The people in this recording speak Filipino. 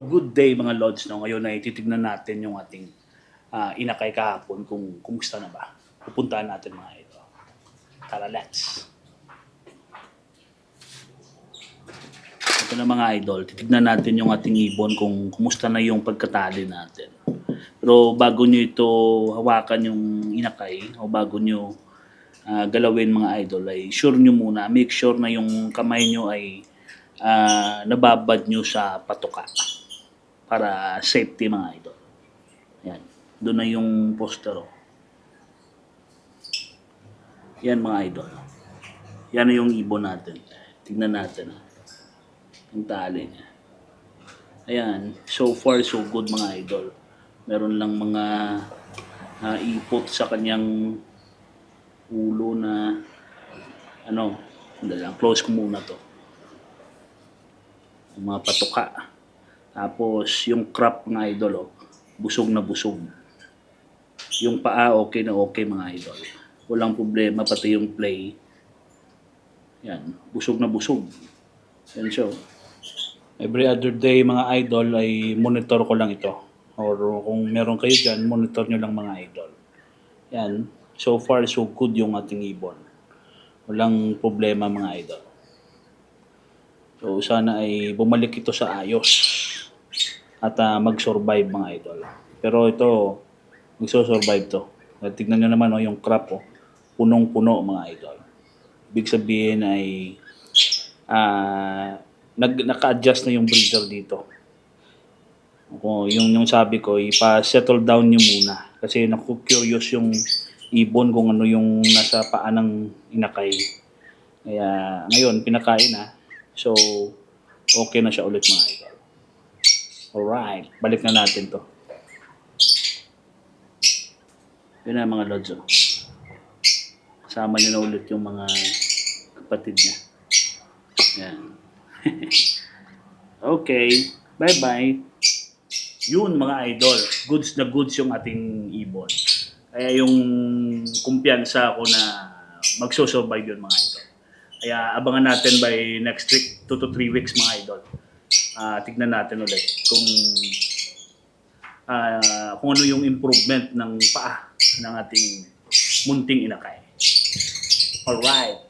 Good day mga Lods, no? Ngayon ay titignan natin yung ating inakay kahapon kung kumusta na ba. Pupuntahan natin mga ito. Tara, let's. Ito na mga idol, titignan natin yung ating ibon kung kumusta na yung pagkatali natin. Pero bago nyo ito hawakan yung inakay o bago nyo galawin mga idol ay sure nyo muna, make sure na yung kamay nyo ay nababad nyo sa patuka para safety mga idol. Yan. Doon na yung poster. Yan mga idol. Yan na yung ibon natin. Tingnan natin. Ang tali niya. Ayan. So far so good mga idol. Meron lang mga ipot sa kanyang ulo na close ko muna to. Yung mga patuka. Tapos yung crop mga idol, busog na busog. Yung paa okay na okay mga idol. Walang problema, pati yung play. Yan, busog na busog. Yan siya. Every other day mga idol ay monitor ko lang ito. Or kung meron kayo dyan, monitor nyo lang mga idol. Yan, so far so good yung ating ibon. Walang problema mga idol. So sana ay bumalik ito sa ayos at mag-survive mga idol. Pero ito, magso-survive to. At tignan nyo naman yung crop, punong-puno mga idol. Ibig sabihin ay naka-adjust na yung breeder dito. Yung sabi ko, ipa-settle down nyo muna. Kasi naku-curious yung ibon kung ano yung nasa paa ng inakay. Kaya ngayon, pinakain na. So, okay na siya ulit mga idol. Alright, balik na natin to. Yun na mga lods. Kasama niyo na ulit yung mga kapatid niya. Yan. Okay, bye-bye. Yun mga idol, goods na goods yung ating ibon. Kaya yung kumpiyansa ako na magso-survive yun mga idol. Kaya abangan natin by next week, 2 to 3 weeks mga idol. Tignan natin ulit kung ano yung improvement ng paa ng ating munting inakay. Alright.